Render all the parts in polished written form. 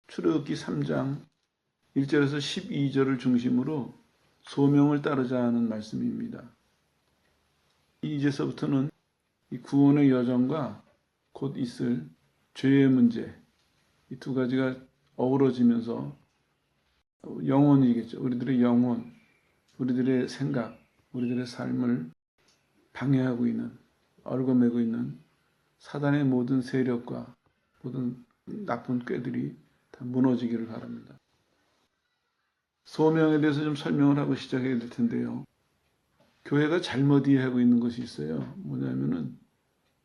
출애굽기 3장 1절에서 12절을 중심으로 소명을 따르자 하는 말씀입니다. 이제서부터는 이 구원의 여정과 곧 있을 죄의 문제, 이 두 가지가 어우러지면서 영혼이겠죠. 우리들의 영혼, 우리들의 생각, 우리들의 삶을 방해하고 있는, 얽어매고 있는 사단의 모든 세력과 모든 나쁜 꾀들이 다 무너지기를 바랍니다. 소명에 대해서 좀 설명을 하고 시작해야 될 텐데요. 교회가 잘못 이해하고 있는 것이 있어요. 뭐냐면은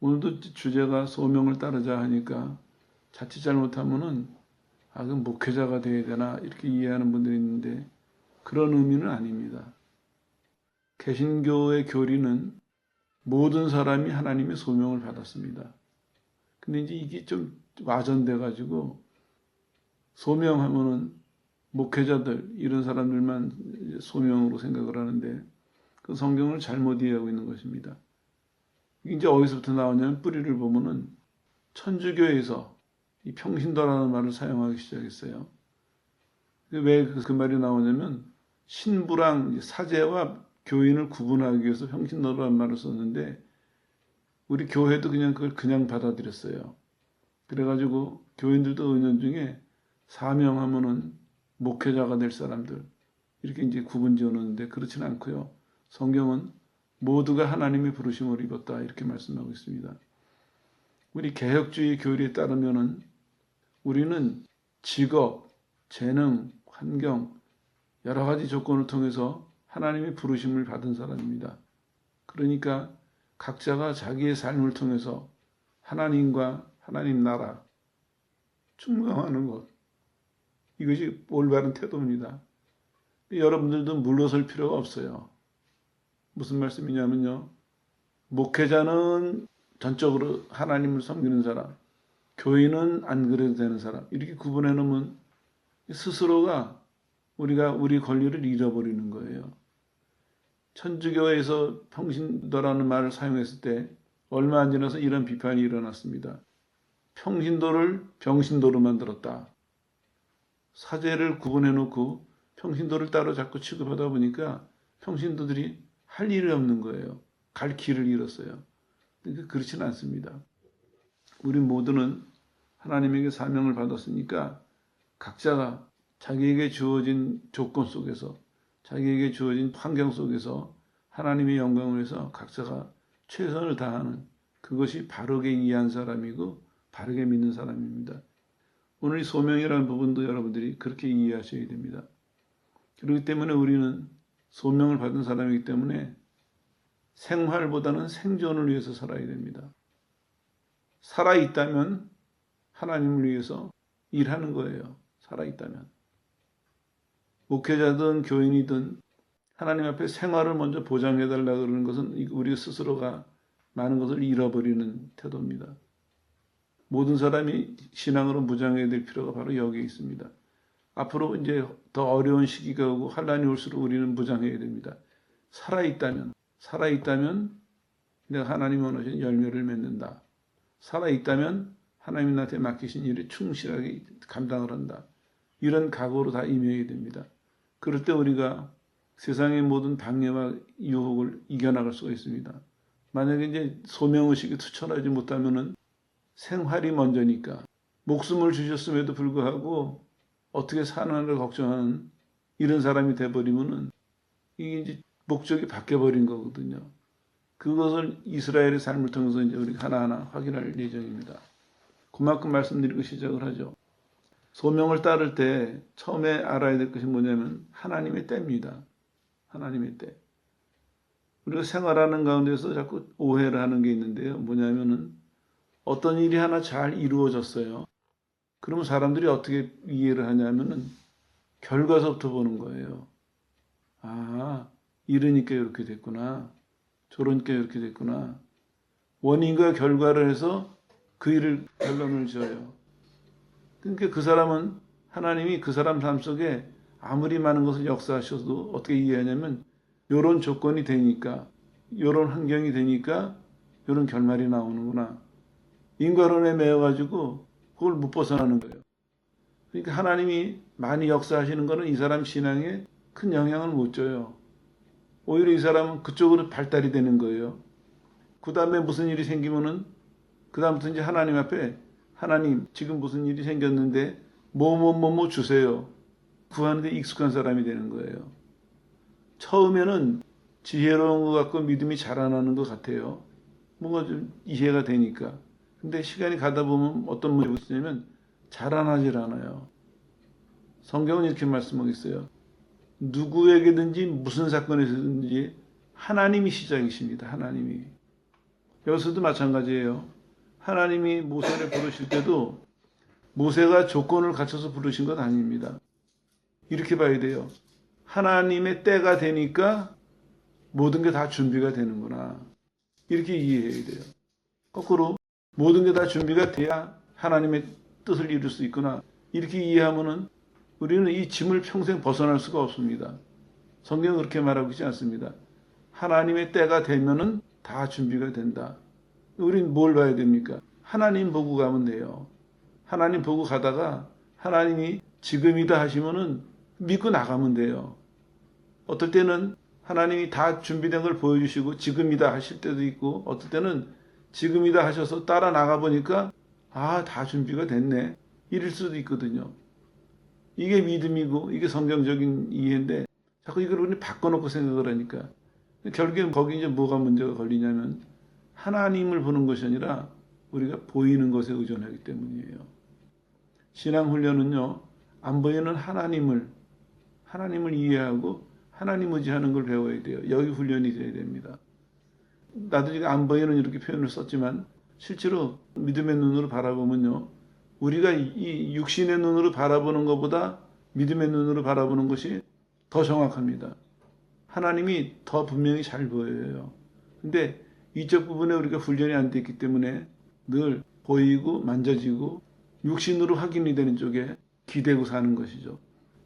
오늘도 주제가 소명을 따르자 하니까 자칫 잘못하면은 그럼 목회자가 돼야 되나 이렇게 이해하는 분들이 있는데 그런 의미는 아닙니다. 개신교의 교리는 모든 사람이 하나님의 소명을 받았습니다. 근데 이제 이게 좀 와전돼 가지고 소명하면은 목회자들 이런 사람들만 소명으로 생각을 하는데 그 성경을 잘못 이해하고 있는 것입니다. 이제 어디서부터 나오냐면 뿌리를 보면은 천주교에서 이 평신도라는 말을 사용하기 시작했어요. 왜 그 말이 나오냐면 신부랑 사제와 교인을 구분하기 위해서 평신도라는 말을 썼는데 우리 교회도 그냥 그걸 그냥 받아들였어요. 그래가지고 교인들도 은연중에 사명하면은 목회자가 될 사람들 이렇게 이제 구분 지어놓는데 그렇지는 않고요. 성경은 모두가 하나님의 부르심을 입었다 이렇게 말씀하고 있습니다. 우리 개혁주의 교리에 따르면은 우리는 직업, 재능, 환경 여러 가지 조건을 통해서 하나님의 부르심을 받은 사람입니다. 그러니까 각자가 자기의 삶을 통해서 하나님과 하나님 나라 충성하는 것 이것이 올바른 태도입니다. 여러분들도 물러설 필요가 없어요. 무슨 말씀이냐면요. 목회자는 전적으로 하나님을 섬기는 사람, 교인은 안 그래도 되는 사람 이렇게 구분해 놓으면 스스로가 우리가 우리 권리를 잃어버리는 거예요. 천주교에서 평신도라는 말을 사용했을 때 얼마 안 지나서 이런 비판이 일어났습니다. 평신도를 병신도로 만들었다. 사제를 구분해 놓고 평신도를 따로 자꾸 취급하다 보니까 평신도들이 할 일이 없는 거예요. 갈 길을 잃었어요. 그러니까 그렇지는 않습니다. 우리 모두는 하나님에게 사명을 받았으니까 각자가 자기에게 주어진 조건 속에서 자기에게 주어진 환경 속에서 하나님의 영광을 위해서 각자가 최선을 다하는 그것이 바르게 이해한 사람이고 바르게 믿는 사람입니다. 오늘 이 소명이라는 부분도 여러분들이 그렇게 이해하셔야 됩니다. 그렇기 때문에 우리는 소명을 받은 사람이기 때문에 생활보다는 생존을 위해서 살아야 됩니다. 살아있다면 하나님을 위해서 일하는 거예요. 살아있다면. 목회자든 교인이든 하나님 앞에 생활을 먼저 보장해달라고 그러는 것은 우리 스스로가 많은 것을 잃어버리는 태도입니다. 모든 사람이 신앙으로 무장해야 될 필요가 바로 여기에 있습니다. 앞으로 이제 더 어려운 시기가 오고 환란이 올수록 우리는 무장해야 됩니다. 살아있다면 내가 하나님 원하시는 열매를 맺는다. 살아있다면 하나님 나한테 맡기신 일을 충실하게 감당을 한다. 이런 각오로 다 임해야 됩니다. 그럴 때 우리가 세상의 모든 방해와 유혹을 이겨나갈 수가 있습니다. 만약에 이제 소명의식이 투철하지 못하면은 생활이 먼저니까 목숨을 주셨음에도 불구하고 어떻게 사는가를 걱정하는 이런 사람이 돼버리면은 이게 이제 목적이 바뀌어버린 거거든요. 그것을 이스라엘의 삶을 통해서 이제 우리가 하나하나 확인할 예정입니다. 그만큼 말씀드리고 시작을 하죠. 소명을 따를 때 처음에 알아야 될 것이 뭐냐면 하나님의 때입니다. 하나님의 때. 우리가 생활하는 가운데서 자꾸 오해를 하는 게 있는데요. 뭐냐면은 어떤 일이 하나 잘 이루어졌어요. 그러면 사람들이 어떻게 이해를 하냐면은 결과서부터 보는 거예요. 이러니까 이렇게 됐구나. 저러니까 이렇게 됐구나. 원인과 결과를 해서 그 일을 결론을 지어요. 그러니까 그 사람은 하나님이 그 사람 삶 속에 아무리 많은 것을 역사하셔도 어떻게 이해하냐면 이런 조건이 되니까 이런 환경이 되니까 이런 결말이 나오는구나. 인과론에 매여가지고 그걸 못 벗어나는 거예요. 그러니까 하나님이 많이 역사하시는 것은 이 사람 신앙에 큰 영향을 못 줘요. 오히려 이 사람은 그쪽으로 발달이 되는 거예요. 그 다음에 무슨 일이 생기면은 그 다음부터 이제 하나님 앞에 하나님 지금 무슨 일이 생겼는데 뭐 주세요. 구하는데 익숙한 사람이 되는 거예요. 처음에는 지혜로운 것 같고 믿음이 자라나는 것 같아요. 뭔가 좀 이해가 되니까. 근데 시간이 가다 보면 어떤 문제가 있냐면 자라나질 않아요. 성경은 이렇게 말씀하고 있어요. 누구에게든지 무슨 사건에서든지 하나님이 시작이십니다. 하나님이. 여기서도 마찬가지예요. 하나님이 모세를 부르실 때도 모세가 조건을 갖춰서 부르신 것 아닙니다. 이렇게 봐야 돼요. 하나님의 때가 되니까 모든 게 다 준비가 되는구나. 이렇게 이해해야 돼요. 거꾸로 모든 게 다 준비가 돼야 하나님의 뜻을 이룰 수 있구나. 이렇게 이해하면은 우리는 이 짐을 평생 벗어날 수가 없습니다. 성경은 그렇게 말하고 있지 않습니다. 하나님의 때가 되면은 다 준비가 된다. 우린 뭘 봐야 됩니까? 하나님 보고 가면 돼요. 하나님 보고 가다가 하나님이 지금이다 하시면은 믿고 나가면 돼요. 어떨 때는 하나님이 다 준비된 걸 보여주시고 지금이다 하실 때도 있고 어떨 때는 지금이다 하셔서 따라 나가 보니까 다 준비가 됐네. 이럴 수도 있거든요. 이게 믿음이고 이게 성경적인 이해인데 자꾸 이걸 우리 바꿔놓고 생각을 하니까 결국엔 거기 이제 뭐가 문제가 걸리냐면 하나님을 보는 것이 아니라 우리가 보이는 것에 의존하기 때문이에요. 신앙훈련은요, 안 보이는 하나님을 이해하고 하나님 의지하는 걸 배워야 돼요. 여기 훈련이 돼야 됩니다. 나도 지금 안 보이는 이렇게 표현을 썼지만 실제로 믿음의 눈으로 바라보면요, 우리가 이 육신의 눈으로 바라보는 것보다 믿음의 눈으로 바라보는 것이 더 정확합니다. 하나님이 더 분명히 잘 보여요. 근데 이쪽 부분에 우리가 훈련이 안 됐기 때문에 늘 보이고 만져지고 육신으로 확인이 되는 쪽에 기대고 사는 것이죠.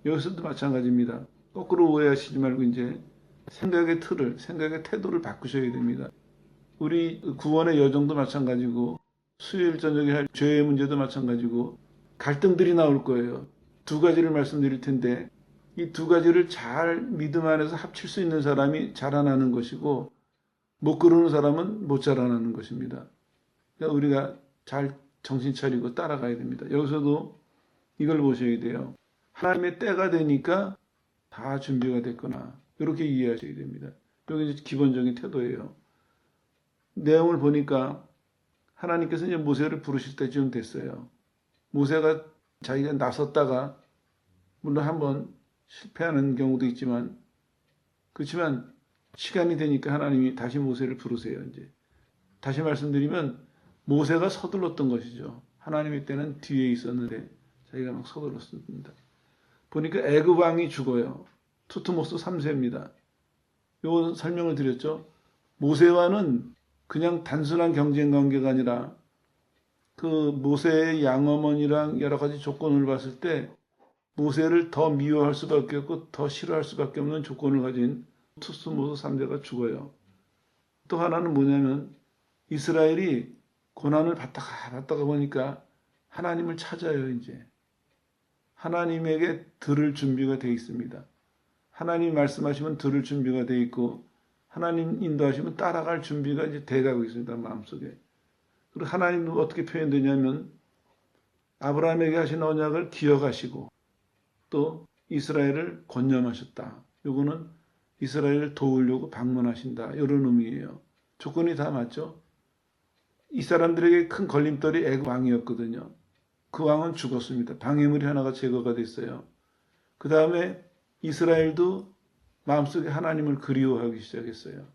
여기서도 마찬가지입니다. 거꾸로 오해하시지 말고 이제 생각의 틀을, 생각의 태도를 바꾸셔야 됩니다. 우리 구원의 여정도 마찬가지고 수요일 저녁에 할 죄의 문제도 마찬가지고 갈등들이 나올 거예요. 두 가지를 말씀드릴 텐데 이 두 가지를 잘 믿음 안에서 합칠 수 있는 사람이 자라나는 것이고 못 그러는 사람은 못 자라나는 것입니다. 그러니까 우리가 잘 정신 차리고 따라가야 됩니다. 여기서도 이걸 보셔야 돼요. 하나님의 때가 되니까 다 준비가 됐구나. 이렇게 이해하셔야 됩니다. 여기 이제 기본적인 태도예요. 내용을 보니까 하나님께서 이제 모세를 부르실 때쯤 됐어요. 모세가 자기가 나섰다가 물론 한번 실패하는 경우도 있지만 그렇지만 시간이 되니까 하나님이 다시 모세를 부르세요. 이제 다시 말씀드리면 모세가 서둘렀던 것이죠. 하나님의 때는 뒤에 있었는데 자기가 막 서둘렀습니다. 보니까 애굽 왕이 죽어요. 투트모스 3세입니다. 요거 설명을 드렸죠. 모세와는 그냥 단순한 경쟁 관계가 아니라 그 모세의 양어머니랑 여러 가지 조건을 봤을 때 모세를 더 미워할 수밖에 없고 더 싫어할 수밖에 없는 조건을 가진 투트모스 3세가 죽어요. 또 하나는 뭐냐면 이스라엘이 고난을 받다가 보니까 하나님을 찾아요. 이제 하나님에게 들을 준비가 되어 있습니다. 하나님 말씀하시면 들을 준비가 되어 있고 하나님 인도하시면 따라갈 준비가 이제 돼가고 있습니다. 마음속에. 그리고 하나님은 어떻게 표현되냐면 아브라함에게 하신 언약을 기억하시고 또 이스라엘을 권념하셨다. 요거는 이스라엘을 도우려고 방문하신다. 이런 의미예요. 조건이 다 맞죠? 이 사람들에게 큰 걸림돌이 애굽 왕이었거든요. 그 왕은 죽었습니다. 방해물이 하나가 제거가 됐어요. 그 다음에 이스라엘도 마음속에 하나님을 그리워하기 시작했어요.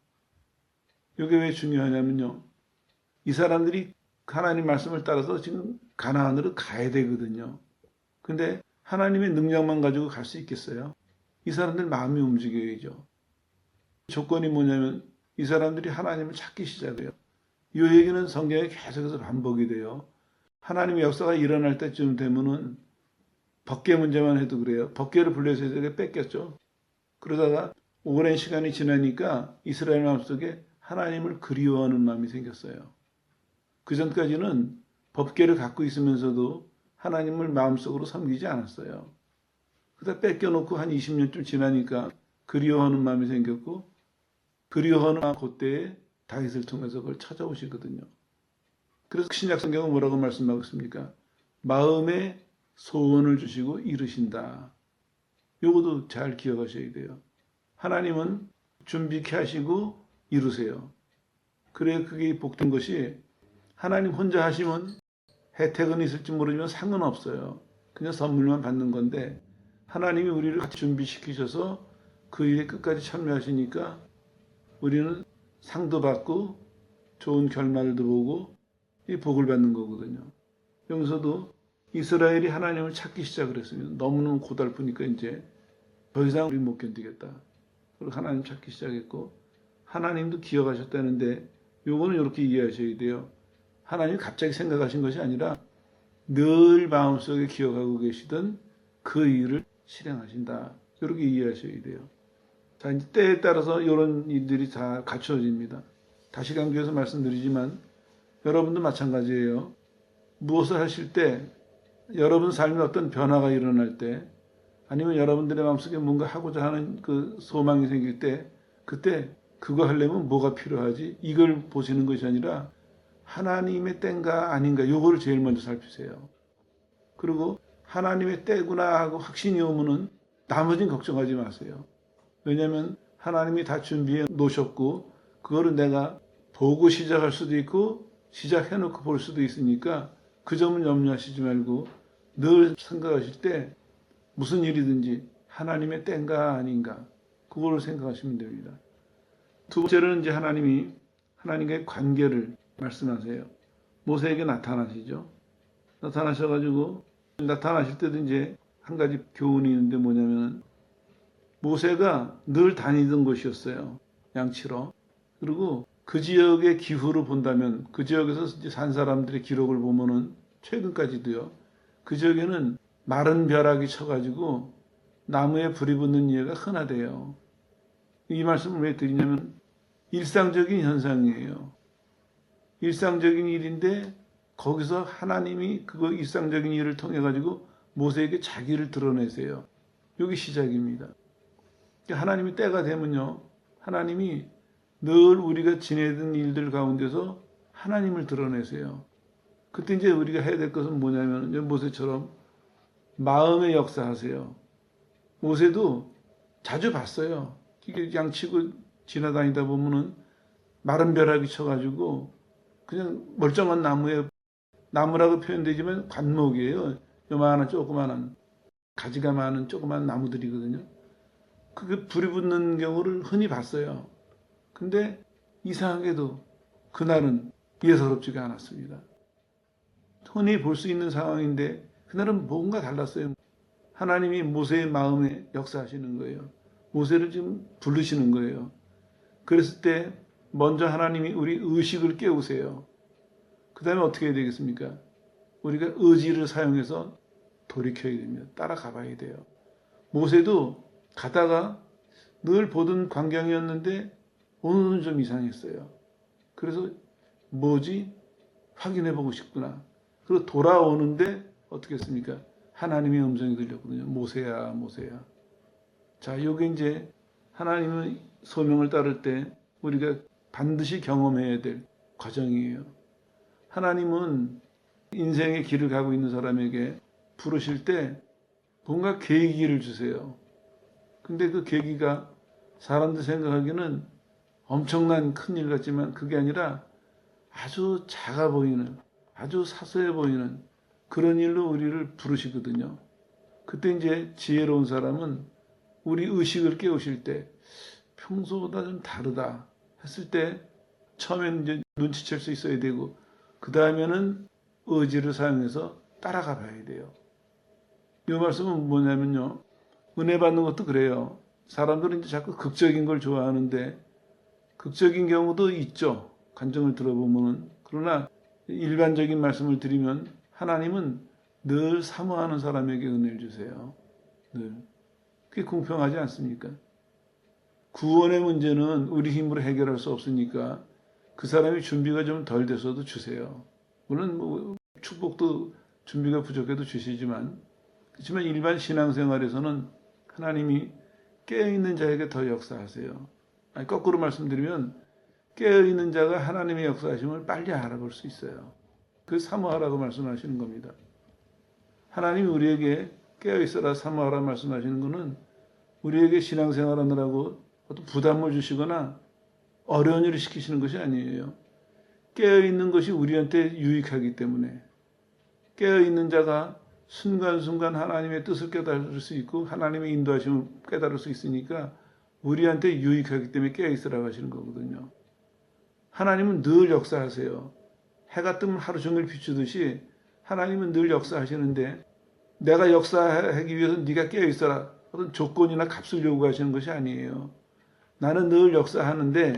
이게 왜 중요하냐면요. 이 사람들이 하나님 말씀을 따라서 지금 가나안으로 가야 되거든요. 근데 하나님의 능력만 가지고 갈 수 있겠어요? 이 사람들 마음이 움직여야죠. 조건이 뭐냐면 이 사람들이 하나님을 찾기 시작해요. 이 얘기는 성경에 계속해서 반복이 돼요. 하나님의 역사가 일어날 때쯤 되면은 법궤 문제만 해도 그래요. 법궤를 블레셋에게 뺏겼죠. 그러다가 오랜 시간이 지나니까 이스라엘 마음속에 하나님을 그리워하는 마음이 생겼어요. 그 전까지는 법궤를 갖고 있으면서도 하나님을 마음속으로 섬기지 않았어요. 그다 뺏겨놓고 한 20년쯤 지나니까 그리워하는 마음이 생겼고, 그리워하는 그때에 다윗을 통해서 그걸 찾아오시거든요. 그래서 신약 성경은 뭐라고 말씀하고 있습니까? 마음에 소원을 주시고 이루신다. 요것도 잘 기억하셔야 돼요. 하나님은 준비케 하시고 이루세요. 그래 그게 복된 것이, 하나님 혼자 하시면 혜택은 있을지 모르지만 상은 없어요. 그냥 선물만 받는 건데, 하나님이 우리를 같이 준비시키셔서 그 일에 끝까지 참여하시니까 우리는 상도 받고 좋은 결말도 보고 이 복을 받는 거거든요. 여기서도 이스라엘이 하나님을 찾기 시작을 했습니다. 너무너무 고달프니까 이제 더 이상 우리 못 견디겠다. 그리고 하나님 찾기 시작했고, 하나님도 기억하셨다는데 요거는 이렇게 이해하셔야 돼요. 하나님이 갑자기 생각하신 것이 아니라 늘 마음속에 기억하고 계시던 그 일을 실행하신다. 이렇게 이해하셔야 돼요. 자, 이제 때에 따라서 이런 일들이 다 갖춰집니다. 다시 강조해서 말씀드리지만 여러분도 마찬가지예요. 무엇을 하실 때, 여러분 삶에 어떤 변화가 일어날 때, 아니면 여러분들의 마음속에 뭔가 하고자 하는 그 소망이 생길 때, 그때 그거 하려면 뭐가 필요하지? 이걸 보시는 것이 아니라 하나님의 때인가 아닌가, 요거를 제일 먼저 살피세요. 그리고 하나님의 때구나 하고 확신이 오면은 나머지는 걱정하지 마세요. 왜냐하면 하나님이 다 준비해 놓으셨고, 그거를 내가 보고 시작할 수도 있고 시작해놓고 볼 수도 있으니까 그 점은 염려하시지 말고 늘 생각하실 때 무슨 일이든지 하나님의 때인가 아닌가, 그거를 생각하시면 됩니다. 두 번째로는 이제 하나님이 하나님과의 관계를 말씀하세요. 모세에게 나타나시죠. 나타나실 때도 이제 한 가지 교훈이 있는데 뭐냐면, 모세가 늘 다니던 곳이었어요. 양치러. 그리고 그 지역의 기후를 본다면, 그 지역에서 이제 산 사람들의 기록을 보면은 최근까지도요, 그 지역에는 마른 벼락이 쳐가지고 나무에 불이 붙는 예가 흔하대요. 이 말씀을 왜 드리냐면 일상적인 현상이에요. 일상적인 일인데 거기서 하나님이 그거 일상적인 일을 통해 가지고 모세에게 자기를 드러내세요. 여기 시작입니다. 하나님이 때가 되면요, 하나님이 늘 우리가 지내던 일들 가운데서 하나님을 드러내세요. 그때 이제 우리가 해야 될 것은 뭐냐면 모세처럼 마음의 역사하세요. 모세도 자주 봤어요. 양치고 지나다니다 보면은 마른 벼락이 쳐가지고 그냥 멀쩡한 나무라고 표현되지만 관목이에요. 요만한 조그만한 가지가 많은 조그만 나무들이거든요. 그게 불이 붙는 경우를 흔히 봤어요. 근데 이상하게도 그날은 예사롭지가 않았습니다. 흔히 볼 수 있는 상황인데 그날은 뭔가 달랐어요. 하나님이 모세의 마음에 역사하시는 거예요. 모세를 지금 부르시는 거예요. 그랬을 때 먼저 하나님이 우리 의식을 깨우세요. 그 다음에 어떻게 해야 되겠습니까? 우리가 의지를 사용해서 돌이켜야 됩니다. 따라가 봐야 돼요. 모세도 가다가 늘 보던 광경이었는데 오늘은 좀 이상했어요. 그래서 뭐지? 확인해 보고 싶구나. 그리고 돌아오는데 어떻게 했습니까? 하나님의 음성이 들렸거든요. 모세야, 모세야. 자, 요게 이제 하나님의 소명을 따를 때 우리가 반드시 경험해야 될 과정이에요. 하나님은 인생의 길을 가고 있는 사람에게 부르실 때 뭔가 계기를 주세요. 근데 그 계기가 사람들 생각하기는 엄청난 큰일 같지만 그게 아니라 아주 작아 보이는, 아주 사소해 보이는 그런 일로 우리를 부르시거든요. 그때 이제 지혜로운 사람은 우리 의식을 깨우실 때 평소보다 좀 다르다 했을 때 처음에는 이제 눈치챌 수 있어야 되고, 그 다음에는 의지를 사용해서 따라가 봐야 돼요. 이 말씀은 뭐냐면요, 은혜 받는 것도 그래요. 사람들은 이제 자꾸 극적인 걸 좋아하는데 극적인 경우도 있죠. 간증을 들어보면은. 그러나 일반적인 말씀을 드리면 하나님은 늘 사모하는 사람에게 은혜를 주세요. 늘. 그게 공평하지 않습니까? 구원의 문제는 우리 힘으로 해결할 수 없으니까 그 사람이 준비가 좀 덜 돼서도 주세요. 물론 뭐 축복도 준비가 부족해도 주시지만, 그렇지만 일반 신앙생활에서는 하나님이 깨어있는 자에게 더 역사하세요. 아니, 거꾸로 말씀드리면 깨어있는 자가 하나님의 역사하심을 빨리 알아볼 수 있어요. 그 사모하라고 말씀하시는 겁니다. 하나님이 우리에게 깨어있어라 사모하라 말씀하시는 것은 우리에게 신앙생활하느라고 어떤 부담을 주시거나 어려운 일을 시키시는 것이 아니에요. 깨어있는 것이 우리한테 유익하기 때문에, 깨어있는 자가 순간순간 하나님의 뜻을 깨달을 수 있고 하나님의 인도하심을 깨달을 수 있으니까 우리한테 유익하기 때문에 깨어있으라고 하시는 거거든요. 하나님은 늘 역사하세요. 해가 뜨면 하루 종일 비추듯이 하나님은 늘 역사하시는데, 내가 역사하기 위해서 네가 깨어있어라 어떤 조건이나 값을 요구하시는 것이 아니에요. 나는 늘 역사하는데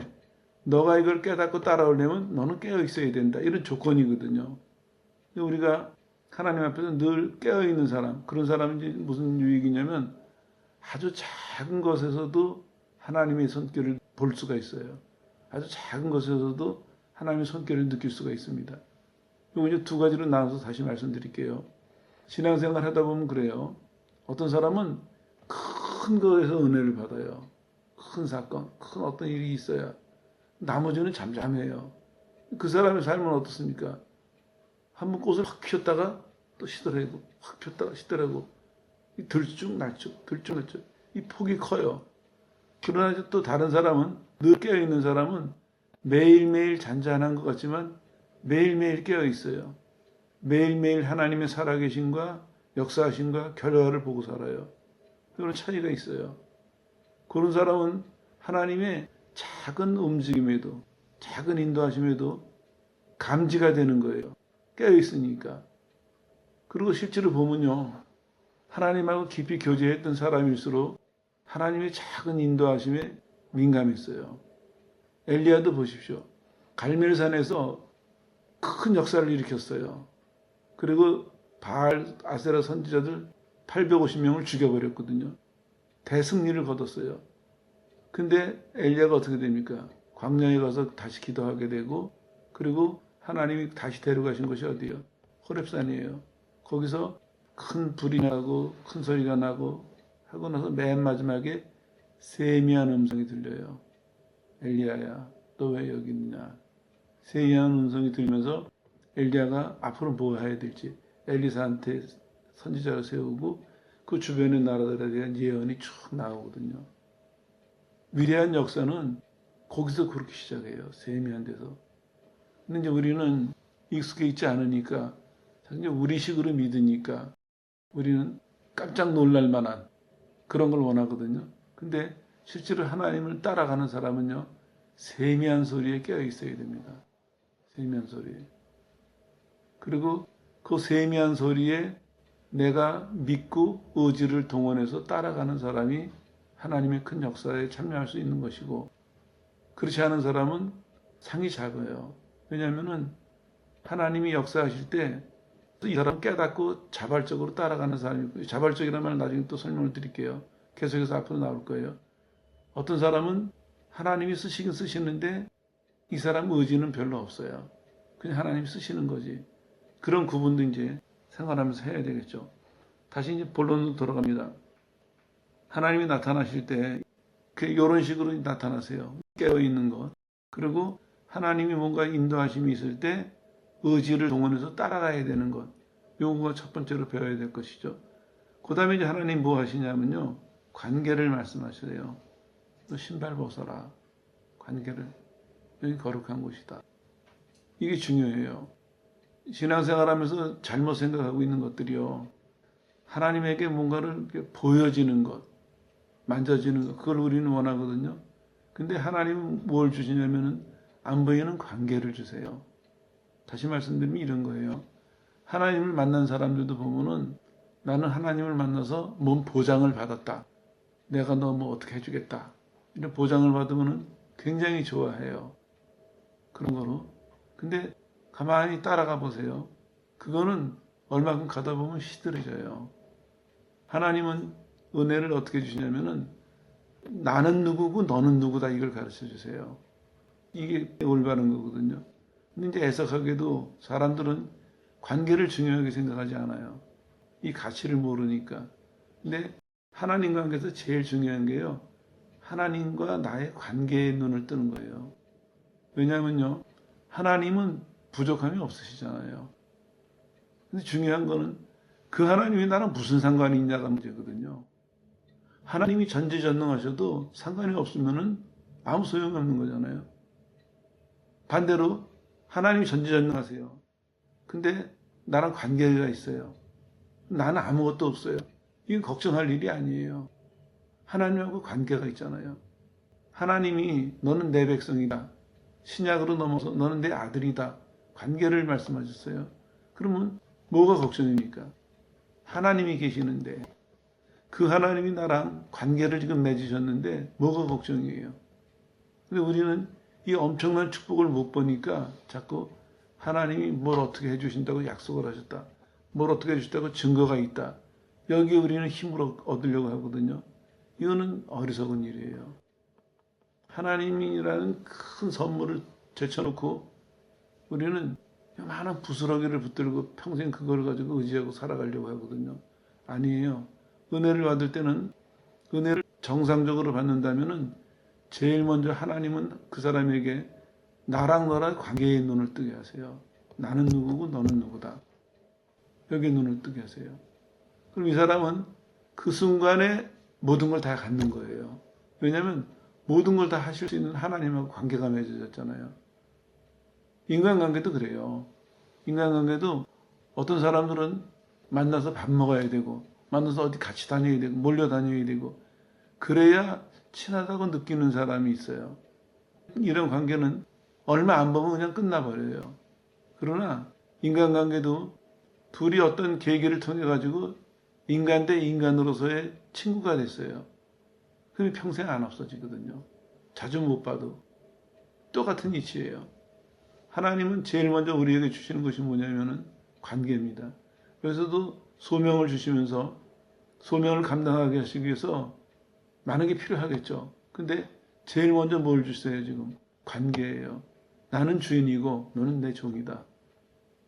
너가 이걸 깨닫고 따라오려면 너는 깨어있어야 된다, 이런 조건이거든요. 우리가 하나님 앞에서 늘 깨어있는 사람, 그런 사람이 무슨 유익이냐면 아주 작은 것에서도 하나님의 손길을 볼 수가 있어요. 아주 작은 것에서도 하나님의 손길을 느낄 수가 있습니다. 이거 이제 두 가지로 나눠서 다시 말씀드릴게요. 신앙생활 하다 보면 그래요. 어떤 사람은 큰 거에서 은혜를 받아요. 큰 사건, 큰 어떤 일이 있어야. 나머지는 잠잠해요. 그 사람의 삶은 어떻습니까? 한번 꽃을 확 피웠다가 또 시더라고, 확 피웠다가 시더라고. 들쭉날쭉, 들쭉날쭉. 이 폭이 커요. 그러나 또 다른 사람은, 늘 깨어있는 사람은 매일매일 잔잔한 것 같지만 매일매일 깨어있어요. 매일매일 하나님의 살아계심과 역사하심과 결과를 보고 살아요. 그런 차이가 있어요. 그런 사람은 하나님의 작은 움직임에도, 작은 인도하심에도 감지가 되는 거예요. 깨어있으니까. 그리고 실제로 보면요, 하나님하고 깊이 교제했던 사람일수록 하나님의 작은 인도하심에 민감했어요. 엘리야도 보십시오. 갈멜산에서 큰 역사를 일으켰어요. 그리고 바알, 아세라 선지자들 850명을 죽여버렸거든요. 대승리를 거뒀어요. 근데 엘리야가 어떻게 됩니까? 광야에 가서 다시 기도하게 되고, 그리고 하나님이 다시 데려가신 것이 어디예요? 호렙산이에요. 거기서 큰 불이 나고 큰 소리가 나고 하고 나서 맨 마지막에 세미한 음성이 들려요. 엘리야야, 너 왜 여기 있느냐? 세미한 음성이 들리면서 엘리야가 앞으로 뭐 해야 될지 엘리사한테 선지자를 세우고 그 주변의 나라들에 대한 예언이 쭉 나오거든요. 위대한 역사는 거기서 그렇게 시작해요. 세미한 데서. 근데 이제 우리는 익숙해 있지 않으니까, 이제 우리식으로 믿으니까 우리는 깜짝 놀랄 만한 그런 걸 원하거든요. 근데 실제로 하나님을 따라가는 사람은요, 세미한 소리에 깨어 있어야 됩니다. 세미한 소리에. 그리고 그 세미한 소리에 내가 믿고 의지를 동원해서 따라가는 사람이 하나님의 큰 역사에 참여할 수 있는 것이고, 그렇지 않은 사람은 상이 작아요. 왜냐하면은 하나님이 역사하실 때 이 사람 깨닫고 자발적으로 따라가는 사람이 있고, 자발적이라는 말 나중에 또 설명을 드릴게요. 계속해서 앞으로 나올 거예요. 어떤 사람은 하나님이 쓰시긴 쓰시는데 이 사람 의지는 별로 없어요. 그냥 하나님이 쓰시는 거지. 그런 구분도 이제 생활하면서 해야 되겠죠. 다시 이제 본론으로 돌아갑니다. 하나님이 나타나실 때 이런 식으로 나타나세요. 깨어있는 것. 그리고 하나님이 뭔가 인도하심이 있을 때 의지를 동원해서 따라가야 되는 것. 요거가 첫 번째로 배워야 될 것이죠. 그 다음에 이제 하나님 뭐 하시냐면요, 관계를 말씀하시래요. 너 신발 벗어라. 관계를. 여기 거룩한 곳이다. 이게 중요해요. 신앙생활하면서 잘못 생각하고 있는 것들이요, 하나님에게 뭔가를 보여지는 것, 만져지는 것, 그걸 우리는 원하거든요. 근데 하나님은 뭘 주시냐면은 안 보이는 관계를 주세요. 다시 말씀드리면 이런 거예요. 하나님을 만난 사람들도 보면은 나는 하나님을 만나서 뭔 보장을 받았다. 내가 너 뭐 어떻게 해주겠다. 이런 보장을 받으면은 굉장히 좋아해요. 그런 거로. 근데 가만히 따라가 보세요. 그거는 얼마큼 가다 보면 시들해져요. 하나님은 은혜를 어떻게 주시냐면은 나는 누구고 너는 누구다, 이걸 가르쳐 주세요. 이게 올바른 거거든요. 근데 이제 애석하게도 사람들은 관계를 중요하게 생각하지 않아요. 이 가치를 모르니까. 근데 하나님 관계에서 제일 중요한 게요. 하나님과 나의 관계에 눈을 뜨는 거예요. 왜냐하면요. 하나님은 부족함이 없으시잖아요. 근데 중요한 거는 그 하나님이 나랑 무슨 상관이 있냐가 문제거든요. 하나님이 전지전능하셔도 상관이 없으면은 아무 소용이 없는 거잖아요. 반대로 하나님이 전지전능하세요. 근데 나랑 관계가 있어요. 나는 아무것도 없어요. 이건 걱정할 일이 아니에요. 하나님하고 관계가 있잖아요. 하나님이 너는 내 백성이다. 신약으로 넘어서 너는 내 아들이다. 관계를 말씀하셨어요. 그러면 뭐가 걱정입니까? 하나님이 계시는데 그 하나님이 나랑 관계를 지금 맺으셨는데 뭐가 걱정이에요? 근데 우리는 이 엄청난 축복을 못 보니까 자꾸 하나님이 뭘 어떻게 해주신다고 약속을 하셨다. 뭘 어떻게 해주셨다고 증거가 있다. 여기에 우리는 힘을 얻으려고 하거든요. 이거는 어리석은 일이에요. 하나님이라는 큰 선물을 제쳐놓고 우리는 많은 부스러기를 붙들고 평생 그걸 가지고 의지하고 살아가려고 하거든요. 아니에요. 은혜를 받을 때는 은혜를 정상적으로 받는다면은 제일 먼저 하나님은 그 사람에게 나랑 너랑 관계의 눈을 뜨게 하세요. 나는 누구고 너는 누구다. 여기에 눈을 뜨게 하세요. 그럼 이 사람은 그 순간에 모든 걸 다 갖는 거예요. 왜냐하면 모든 걸 다 하실 수 있는 하나님하고 관계가 맺어졌잖아요. 인간관계도 그래요. 인간관계도 어떤 사람들은 만나서 밥 먹어야 되고 만나서 어디 같이 다녀야 되고 몰려 다녀야 되고 그래야 친하다고 느끼는 사람이 있어요. 이런 관계는 얼마 안 보면 그냥 끝나버려요. 그러나 인간관계도 둘이 어떤 계기를 통해 가지고 인간 대 인간으로서의 친구가 됐어요. 그게 평생 안 없어지거든요. 자주 못 봐도 똑같은 이치예요. 하나님은 제일 먼저 우리에게 주시는 것이 뭐냐면은 관계입니다. 그래서도 소명을 주시면서 소명을 감당하게 하시기 위해서 많은 게 필요하겠죠. 근데 제일 먼저 뭘 주세요, 지금? 관계예요. 나는 주인이고 너는 내 종이다.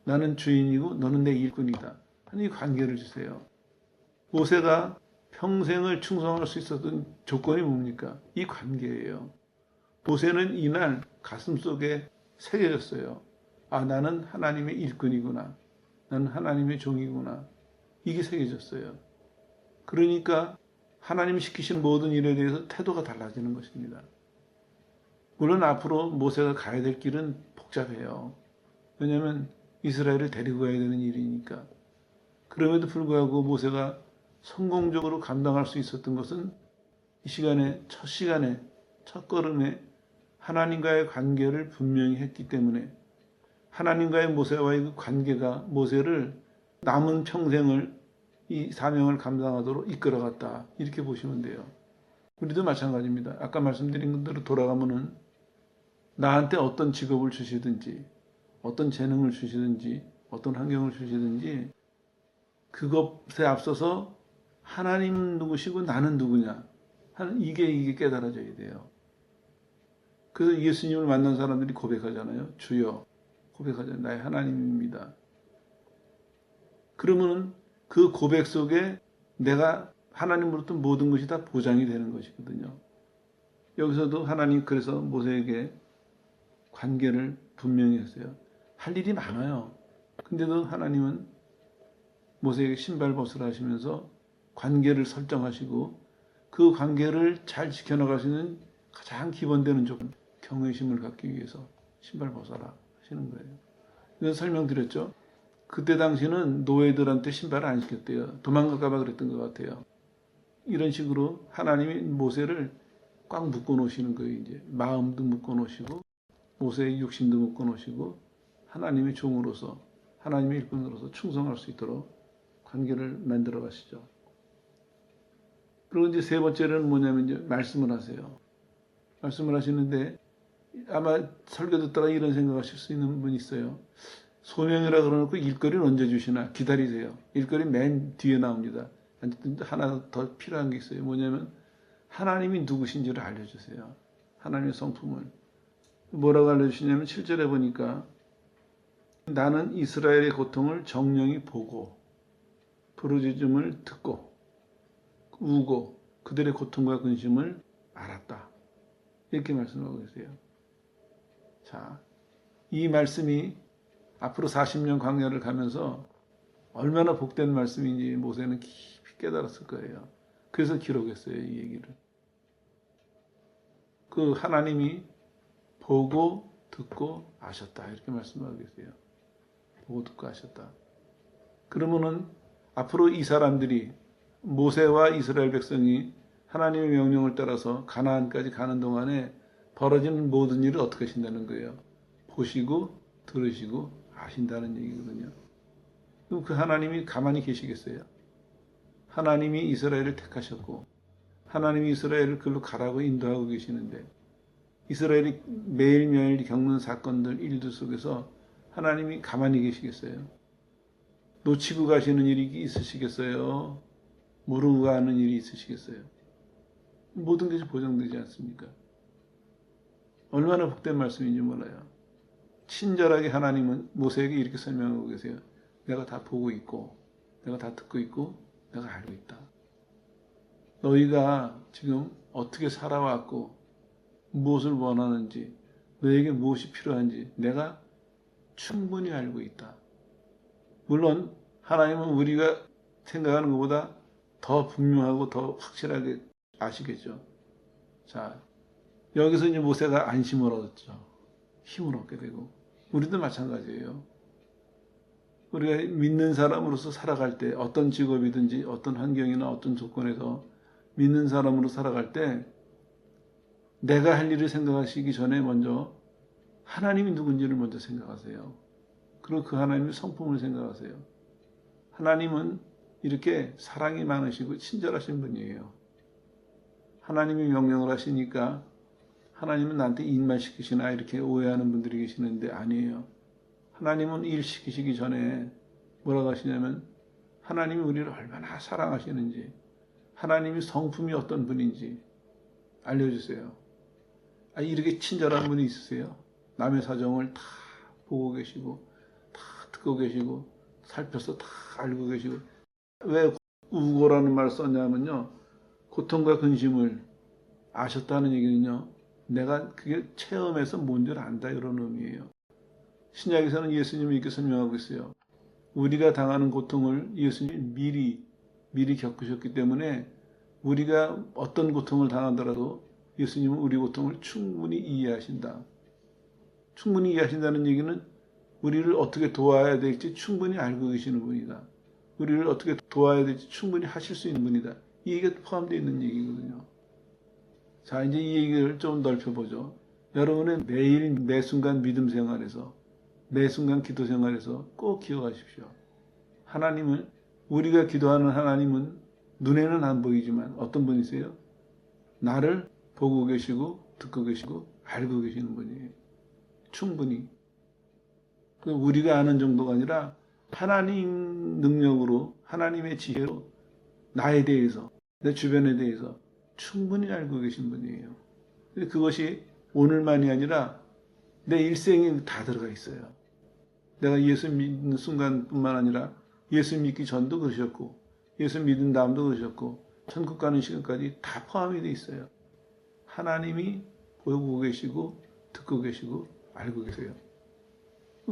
나는 주인이고 너는 내 일꾼이다. 하는 이 관계를 주세요. 모세가 평생을 충성할 수 있었던 조건이 뭡니까? 이 관계예요. 모세는 이날 가슴속에 새겨졌어요. 아, 나는 하나님의 일꾼이구나. 나는 하나님의 종이구나. 이게 새겨졌어요. 그러니까 하나님이 시키신 모든 일에 대해서 태도가 달라지는 것입니다. 물론 앞으로 모세가 가야 될 길은 복잡해요. 왜냐하면 이스라엘을 데리고 가야 되는 일이니까. 그럼에도 불구하고 모세가 성공적으로 감당할 수 있었던 것은 이 시간에, 첫 걸음에 하나님과의 관계를 분명히 했기 때문에 하나님과의 모세와의 그 관계가 모세를 남은 평생을 이 사명을 감당하도록 이끌어갔다. 이렇게 보시면 돼요. 우리도 마찬가지입니다. 아까 말씀드린 대로 돌아가면은 나한테 어떤 직업을 주시든지 어떤 재능을 주시든지 어떤 환경을 주시든지 그것에 앞서서 하나님은 누구시고 나는 누구냐 하는 이게 깨달아져야 돼요. 그래서 예수님을 만난 사람들이 고백하잖아요. 주여 고백하잖아요. 나의 하나님입니다. 그러면 그 고백 속에 내가 하나님으로부터 모든 것이 다 보장이 되는 것이거든요. 여기서도 하나님 그래서 모세에게 관계를 분명히 했어요. 할 일이 많아요. 근데도 하나님은 모세에게 신발 벗으라 하시면서 관계를 설정하시고 그 관계를 잘 지켜나갈 수 있는 가장 기본되는 조건, 경외심을 갖기 위해서 신발 벗어라 하시는 거예요. 그래서 설명드렸죠. 그때 당시는 노예들한테 신발을 안 시켰대요. 도망갈까봐 그랬던 것 같아요. 이런 식으로 하나님이 모세를 꽉 묶어 놓으시는 거예요. 이제 마음도 묶어 놓으시고 모세의 육신도 묶어 놓으시고 하나님의 종으로서 하나님의 일꾼으로서 충성할 수 있도록 관계를 만들어 가시죠. 그리고 이제 세 번째는 뭐냐면 이제 말씀을 하세요. 말씀을 하시는데 아마 설교 듣다가 이런 생각하실 수 있는 분이 있어요. 소명이라 그러놓고 일거리는 언제 주시나 기다리세요. 일거리 맨 뒤에 나옵니다. 하나 더 필요한 게 있어요. 뭐냐면 하나님이 누구신지를 알려주세요. 하나님의 성품을. 뭐라고 알려주시냐면 7절에 보니까 나는 이스라엘의 고통을 정령이 보고 부르짖음을 듣고 우고 그들의 고통과 근심을 알았다. 이렇게 말씀하고 계세요. 자, 이 말씀이 앞으로 40년 광야를 가면서 얼마나 복된 말씀인지 모세는 깊이 깨달았을 거예요. 그래서 기록했어요, 이 얘기를. 그 하나님이 보고 듣고 아셨다. 이렇게 말씀하고 계세요. 보고 듣고 아셨다. 그러면은 앞으로 이 사람들이 모세와 이스라엘 백성이 하나님의 명령을 따라서 가나안까지 가는 동안에 벌어지는 모든 일을 어떻게 하신다는 거예요. 보시고 들으시고 아신다는 얘기거든요. 그럼 그 하나님이 가만히 계시겠어요? 하나님이 이스라엘을 택하셨고 하나님이 이스라엘을 그로 가라고 인도하고 계시는데 이스라엘이 매일매일 겪는 사건들, 일들 속에서 하나님이 가만히 계시겠어요? 놓치고 가시는 일이 있으시겠어요? 모르고 가는 일이 있으시겠어요? 모든 것이 보장되지 않습니까? 얼마나 복된 말씀인지 몰라요. 친절하게 하나님은 모세에게 이렇게 설명하고 계세요. 내가 다 보고 있고, 내가 다 듣고 있고, 내가 알고 있다. 너희가 지금 어떻게 살아왔고, 무엇을 원하는지, 너에게 무엇이 필요한지 내가 충분히 알고 있다. 물론 하나님은 우리가 생각하는 것보다 더 분명하고 더 확실하게 아시겠죠. 자, 여기서 이제 모세가 안심을 얻었죠. 힘을 얻게 되고 우리도 마찬가지예요. 우리가 믿는 사람으로서 살아갈 때 어떤 직업이든지 어떤 환경이나 어떤 조건에서 믿는 사람으로 살아갈 때 내가 할 일을 생각하시기 전에 먼저 하나님이 누군지를 먼저 생각하세요. 그리고 그 하나님의 성품을 생각하세요. 하나님은 이렇게 사랑이 많으시고 친절하신 분이에요. 하나님이 명령을 하시니까 하나님은 나한테 일만 시키시나 이렇게 오해하는 분들이 계시는데 아니에요. 하나님은 일 시키시기 전에 뭐라고 하시냐면 하나님이 우리를 얼마나 사랑하시는지 하나님이 성품이 어떤 분인지 알려주세요. 이렇게 친절한 분이 있으세요? 남의 사정을 다 보고 계시고 다 듣고 계시고 살펴서 다 알고 계시고 왜 우고라는 말을 썼냐면요. 고통과 근심을 아셨다는 얘기는요. 내가 그게 체험해서 뭔지를 안다 이런 의미예요. 신약에서는 예수님이 이렇게 설명하고 있어요. 우리가 당하는 고통을 예수님이 미리 겪으셨기 때문에 우리가 어떤 고통을 당하더라도 예수님은 우리 고통을 충분히 이해하신다. 충분히 이해하신다는 얘기는 우리를 어떻게 도와야 될지 충분히 알고 계시는 분이다. 우리를 어떻게 도와야 될지 충분히 하실 수 있는 분이다. 이 얘기가 포함되어 있는 얘기거든요. 자, 이제 이 얘기를 좀 넓혀보죠. 여러분의 매일 매 순간 믿음 생활에서 매 순간 기도 생활에서 꼭 기억하십시오. 하나님은 우리가 기도하는 하나님은 눈에는 안 보이지만 어떤 분이세요? 나를 보고 계시고 듣고 계시고 알고 계시는 분이에요. 충분히. 우리가 아는 정도가 아니라 하나님 능력으로 하나님의 지혜로 나에 대해서 내 주변에 대해서 충분히 알고 계신 분이에요. 그것이 오늘만이 아니라 내 일생에 다 들어가 있어요. 내가 예수 믿는 순간뿐만 아니라 예수 믿기 전도 그러셨고 예수 믿은 다음도 그러셨고 천국 가는 시간까지 다 포함이 되어 있어요. 하나님이 보고 계시고 듣고 계시고 알고 계세요.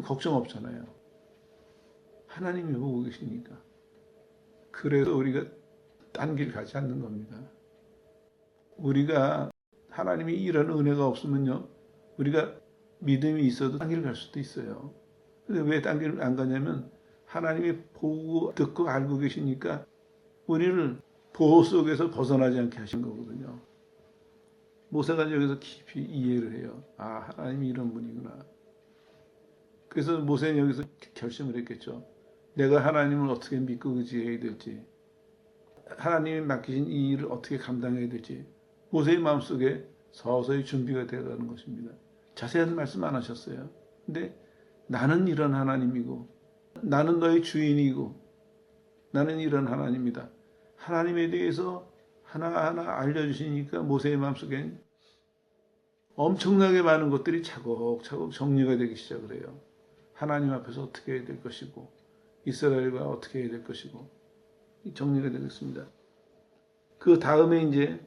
걱정 없잖아요. 하나님이 보고 계시니까. 그래서 우리가 딴 길 가지 않는 겁니다. 우리가 하나님이 이런 은혜가 없으면요. 우리가 믿음이 있어도 딴 길 갈 수도 있어요. 근데 왜 딴 길 안 가냐면 하나님이 보고 듣고 알고 계시니까 우리를 보호 속에서 벗어나지 않게 하신 거거든요. 모세가 여기서 깊이 이해를 해요. 아, 하나님이 이런 분이구나. 그래서 모세는 여기서 결심을 했겠죠. 내가 하나님을 어떻게 믿고 의지해야 될지, 하나님이 맡기신 이 일을 어떻게 감당해야 될지 모세의 마음속에 서서히 준비가 되어가는 것입니다. 자세한 말씀 안 하셨어요. 근데 나는 이런 하나님이고 나는 너의 주인이고 나는 이런 하나님이다. 하나님에 대해서 하나하나 알려주시니까 모세의 마음속엔 엄청나게 많은 것들이 차곡차곡 정리가 되기 시작을 해요. 하나님 앞에서 어떻게 해야 될 것이고 이스라엘과 어떻게 해야 될 것이고 정리가 되겠습니다. 그 다음에 이제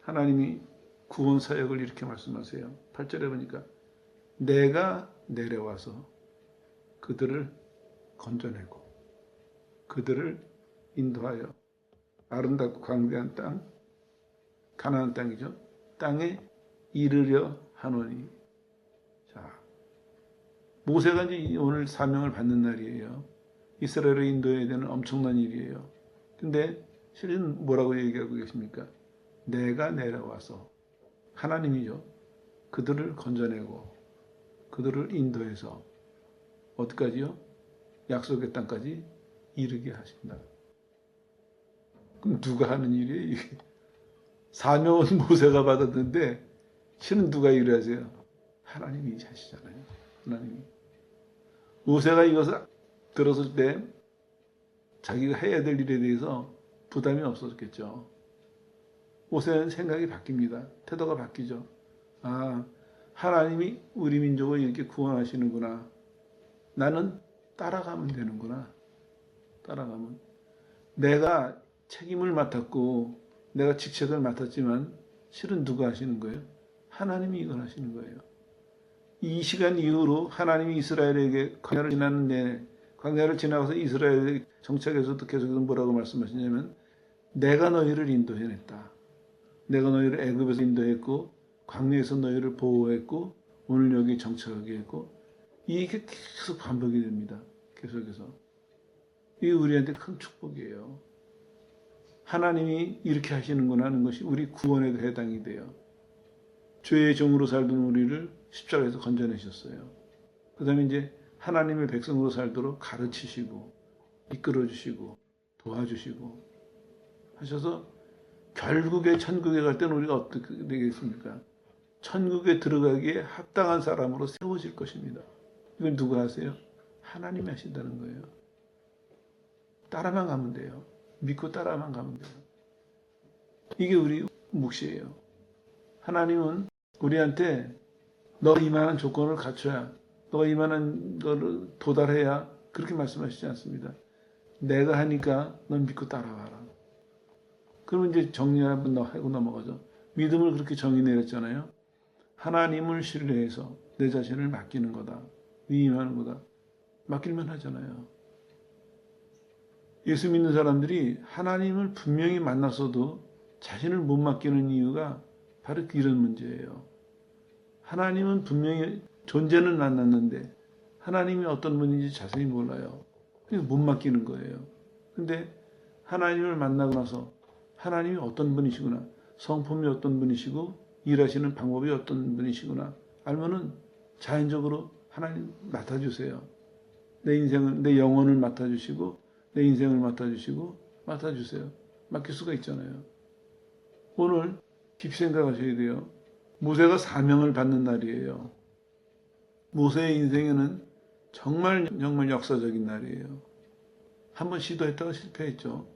하나님이 구원 사역을 이렇게 말씀하세요. 8절에 보니까 내가 내려와서 그들을 건져내고 그들을 인도하여 아름답고 광대한 땅, 가나안 땅이죠. 땅에 이르려 하노니. 자, 모세가 이제 오늘 사명을 받는 날이에요. 이스라엘을 인도해야 되는 엄청난 일이에요. 근데 실은 뭐라고 얘기하고 계십니까? 내가 내려와서 하나님이죠. 그들을 건져내고 그들을 인도해서 어디까지요? 약속의 땅까지 이르게 하신다. 그럼 누가 하는 일이에요? 이게? 사명은 모세가 받았는데 실은 누가 일하세요? 하나님이 하시잖아요. 하나님이. 모세가 이것을 들었을 때 자기가 해야 될 일에 대해서 부담이 없었겠죠. 모세는 생각이 바뀝니다. 태도가 바뀌죠. 아, 하나님이 우리 민족을 이렇게 구원하시는구나. 나는 따라가면 되는구나. 따라가면. 내가 책임을 맡았고 내가 직책을 맡았지만 실은 누가 하시는 거예요? 하나님이 이걸 하시는 거예요. 이 시간 이후로 하나님이 이스라엘에게 광야를 지나는 내내 광야를 지나가서 이스라엘에 정착해서도 계속해서 뭐라고 말씀하시냐면 내가 너희를 인도해냈다. 내가 너희를 애굽에서 인도했고 광야에서 너희를 보호했고 오늘 여기 정착하게 했고 이게 계속 반복이 됩니다. 계속해서. 이게 우리한테 큰 축복이에요. 하나님이 이렇게 하시는구나 하는 것이 우리 구원에도 해당이 돼요. 죄의 종으로 살던 우리를 십자가에서 건져내셨어요. 그 다음에 이제 하나님의 백성으로 살도록 가르치시고 이끌어주시고 도와주시고 하셔서 결국에 천국에 갈 때는 우리가 어떻게 되겠습니까? 천국에 들어가기에 합당한 사람으로 세워질 것입니다. 이걸 누가 하세요? 하나님이 하신다는 거예요. 따라만 가면 돼요. 믿고 따라만 가면 돼요. 이게 우리 몫이에요. 하나님은 우리한테 너 이만한 조건을 갖춰야 너가 이만한 거를 도달해야 그렇게 말씀하시지 않습니다. 내가 하니까 넌 믿고 따라와라. 그러면 이제 정리 한번 하고 넘어가죠. 믿음을 그렇게 정의 내렸잖아요. 하나님을 신뢰해서 내 자신을 맡기는 거다. 위임하는 거다. 맡길만 하잖아요. 예수 믿는 사람들이 하나님을 분명히 만났어도 자신을 못 맡기는 이유가 바로 이런 문제예요. 하나님은 분명히 존재는 만났는데 하나님이 어떤 분인지 자세히 몰라요. 그래서 못 맡기는 거예요. 근데 하나님을 만나고 나서 하나님이 어떤 분이시구나, 성품이 어떤 분이시고 일하시는 방법이 어떤 분이시구나 알면은 자연적으로 하나님 맡아주세요. 내 인생을, 내 영혼을 맡아주시고 내 인생을 맡아주시고 맡아주세요. 맡길 수가 있잖아요. 오늘 깊이 생각하셔야 돼요. 모세가 사명을 받는 날이에요. 모세의 인생에는 정말 역사적인 날이에요. 한번 시도했다가 실패했죠.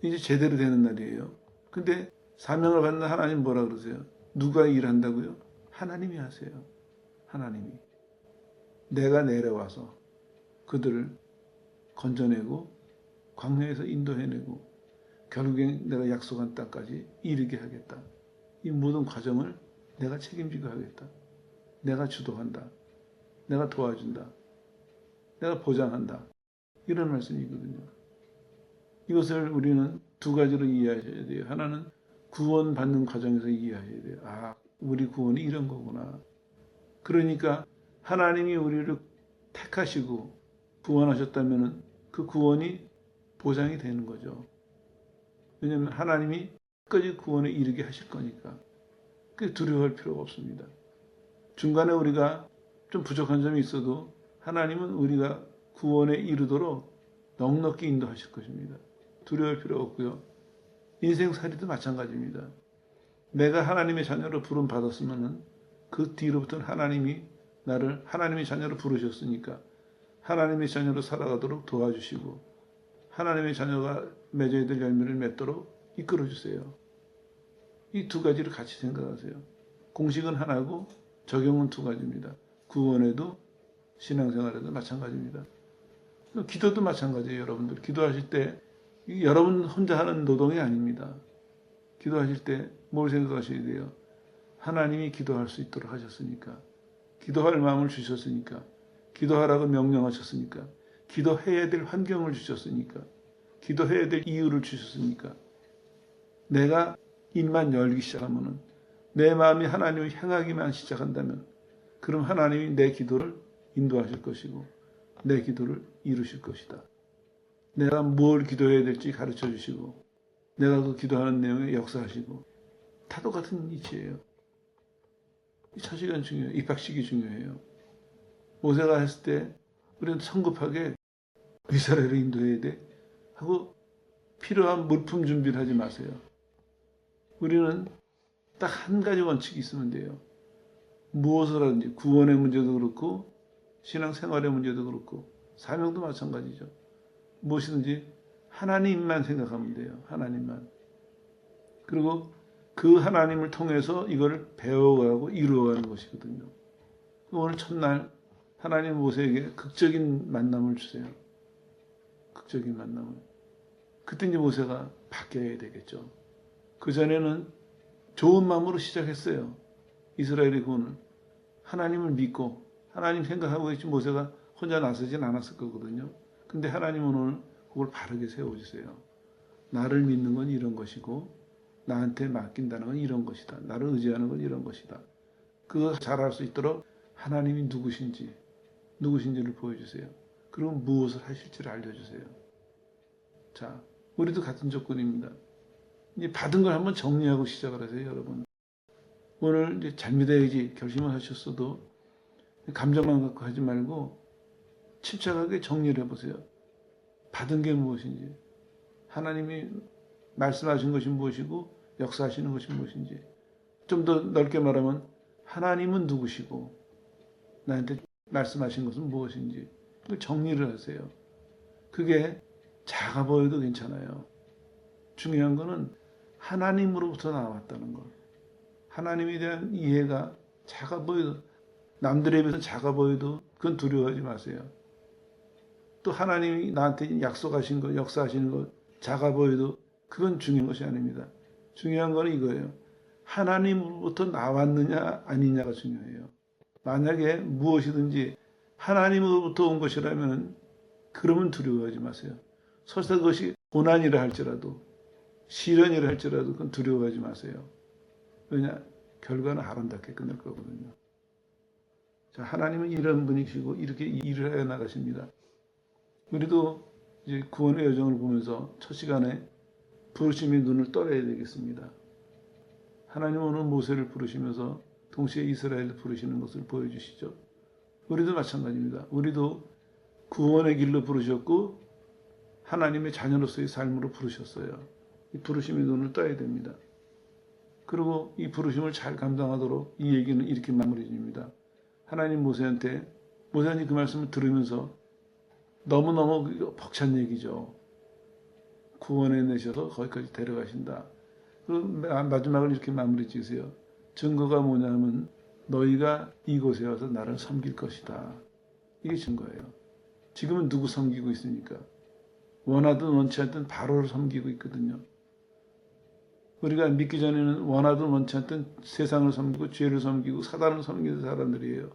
이제 제대로 되는 날이에요. 근데 사명을 받는 하나님 뭐라 그러세요? 누가 일한다고요? 하나님이 하세요. 하나님이. 내가 내려와서 그들을 건져내고 광야에서 인도해내고 결국엔 내가 약속한 땅까지 이르게 하겠다. 이 모든 과정을 내가 책임지고 하겠다. 내가 주도한다. 내가 도와준다. 내가 보장한다. 이런 말씀이거든요. 이것을 우리는 두 가지로 이해하셔야 돼요. 하나는 구원받는 과정에서 이해하셔야 돼요. 아, 우리 구원이 이런 거구나. 그러니까 하나님이 우리를 택하시고 구원하셨다면 그 구원이 보장이 되는 거죠. 왜냐하면 하나님이 끝까지 구원에 이르게 하실 거니까. 그게 두려워할 필요가 없습니다. 중간에 우리가 좀 부족한 점이 있어도 하나님은 우리가 구원에 이르도록 넉넉히 인도하실 것입니다. 두려워할 필요 없고요. 인생살이도 마찬가지입니다. 내가 하나님의 자녀로 부름 받았으면 그 뒤로부터는 하나님이 나를 하나님의 자녀로 부르셨으니까 하나님의 자녀로 살아가도록 도와주시고 하나님의 자녀가 맺어야 될 열매를 맺도록 이끌어주세요. 이 두 가지를 같이 생각하세요. 공식은 하나고 적용은 두 가지입니다. 구원에도 신앙생활에도 마찬가지입니다. 기도도 마찬가지예요. 여러분들 기도하실 때 여러분 혼자 하는 노동이 아닙니다. 기도하실 때 뭘 생각하셔야 돼요? 하나님이 기도할 수 있도록 하셨으니까, 기도할 마음을 주셨으니까, 기도하라고 명령하셨으니까, 기도해야 될 환경을 주셨으니까, 기도해야 될 이유를 주셨으니까, 내가 입만 열기 시작하면, 내 마음이 하나님을 향하기만 시작한다면, 그럼 하나님이 내 기도를 인도하실 것이고 내 기도를 이루실 것이다. 내가 뭘 기도해야 될지 가르쳐 주시고 내가 그 기도하는 내용에 역사하시고, 타도 같은 이치예요. 이 처시간 중요해요. 입학식이 중요해요. 모세가 했을 때 우리는 성급하게 이스라엘을 인도해야 돼 하고 필요한 물품 준비를 하지 마세요. 우리는 딱 한 가지 원칙이 있으면 돼요. 무엇을 하든지, 구원의 문제도 그렇고 신앙생활의 문제도 그렇고 사명도 마찬가지죠. 무엇이든지 하나님만 생각하면 돼요. 하나님만. 그리고 그 하나님을 통해서 이걸 배워가고 이루어가는 것이거든요. 오늘 첫날 하나님 모세에게 극적인 만남을 주세요. 극적인 만남을. 그때 이제 모세가 바뀌어야 되겠죠. 그전에는 좋은 마음으로 시작했어요. 이스라엘의 구원을. 하나님을 믿고 하나님 생각하고 있지 모세가 혼자 나서진 않았을 거거든요. 근데 하나님은 오늘 그걸 바르게 세워주세요. 나를 믿는 건 이런 것이고 나한테 맡긴다는 건 이런 것이다. 나를 의지하는 건 이런 것이다. 그거 잘할 수 있도록 하나님이 누구신지를 보여주세요. 그리고 무엇을 하실지를 알려주세요. 자, 우리도 같은 조건입니다. 이제 받은 걸 한번 정리하고 시작을 하세요, 여러분. 오늘 이제 잘 믿어야지 결심을 하셨어도 감정만 갖고 하지 말고 침착하게 정리를 해보세요. 받은 게 무엇인지, 하나님이 말씀하신 것이 무엇이고 역사하시는 것이 무엇인지, 좀 더 넓게 말하면 하나님은 누구시고 나한테 말씀하신 것은 무엇인지 정리를 하세요. 그게 작아 보여도 괜찮아요. 중요한 거는 하나님으로부터 나왔다는 것. 하나님에 대한 이해가 작아 보여도, 남들에 비해서 작아 보여도 그건 두려워하지 마세요. 또 하나님이 나한테 약속하신 것, 역사하시는 것 작아 보여도 그건 중요한 것이 아닙니다. 중요한 건 이거예요. 하나님으로부터 나왔느냐 아니냐가 중요해요. 만약에 무엇이든지 하나님으로부터 온 것이라면 그러면 두려워하지 마세요. 설사 그것이 고난이라 할지라도 시련이라 할지라도 그건 두려워하지 마세요. 왜냐? 결과는 아름답게 끝날 거거든요. 자, 하나님은 이런 분이시고 이렇게 일을 해 나가십니다. 우리도 이제 구원의 여정을 보면서 첫 시간에 부르심의 눈을 떠야 되겠습니다. 하나님은 오늘 모세를 부르시면서 동시에 이스라엘을 부르시는 것을 보여주시죠. 우리도 마찬가지입니다. 우리도 구원의 길로 부르셨고 하나님의 자녀로서의 삶으로 부르셨어요. 이 부르심의 눈을 떠야 됩니다. 그리고 이 부르심을 잘 감당하도록 이 얘기는 이렇게 마무리됩니다. 하나님 모세한테 그 말씀을 들으면서 너무너무 벅찬 얘기죠. 구원해 내셔서 거기까지 데려가신다. 그리고 마지막을 이렇게 마무리 지으세요. 증거가 뭐냐면 너희가 이곳에 와서 나를 섬길 것이다. 이게 증거예요. 지금은 누구 섬기고 있습니까? 원하든 원치 않든 바로를 섬기고 있거든요. 우리가 믿기 전에는 원하든 원치 않든 세상을 섬기고 죄를 섬기고 사단을 섬기는 사람들이에요.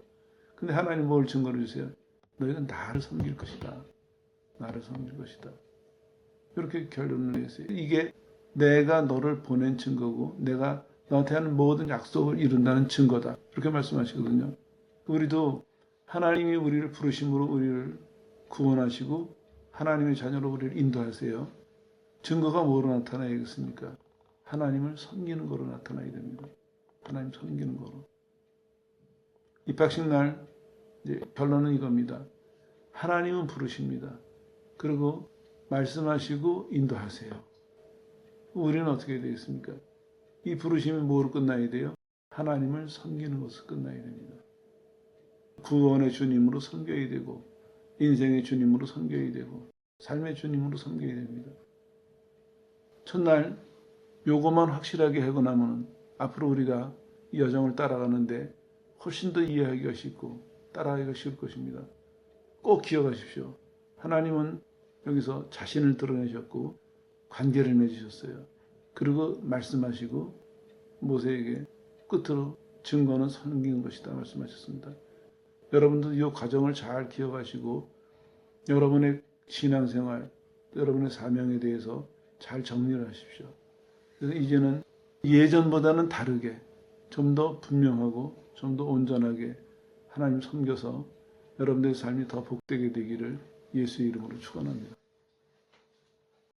근데 하나님 뭘 증거를 주세요? 너희가 나를 섬길 것이다. 나를 섬길 것이다. 이렇게 결론을 내세요. 이게 내가 너를 보낸 증거고 내가 너한테 하는 모든 약속을 이룬다는 증거다. 그렇게 말씀하시거든요. 우리도 하나님이 우리를 부르심으로 우리를 구원하시고 하나님의 자녀로 우리를 인도하세요. 증거가 뭐로 나타나야겠습니까? 하나님을 섬기는 거로 나타나야 됩니다. 하나님 섬기는 거로. 입학식 날 이제 결론은 이겁니다. 하나님은 부르십니다. 그리고 말씀하시고 인도하세요. 우리는 어떻게 되겠습니까? 이 부르심이 뭐로 끝나야 돼요? 하나님을 섬기는 것으로 끝나야 됩니다. 구원의 주님으로 섬겨야 되고 인생의 주님으로 섬겨야 되고 삶의 주님으로 섬겨야 됩니다. 첫날 요것만 확실하게 하고 나면 앞으로 우리가 이 여정을 따라가는데 훨씬 더 이해하기가 쉽고 따라가기가 쉬울 것입니다. 꼭 기억하십시오. 하나님은 여기서 자신을 드러내셨고 관계를 맺으셨어요. 그리고 말씀하시고 모세에게 끝으로 증거는 섬기는 것이다 말씀하셨습니다. 여러분도 이 과정을 잘 기억하시고 여러분의 신앙생활, 여러분의 사명에 대해서 잘 정리를 하십시오. 그래서 이제는 예전보다는 다르게 좀 더 분명하고 좀 더 온전하게 하나님 섬겨서 여러분들의 삶이 더 복되게 되기를 예수의 이름으로 축원합니다.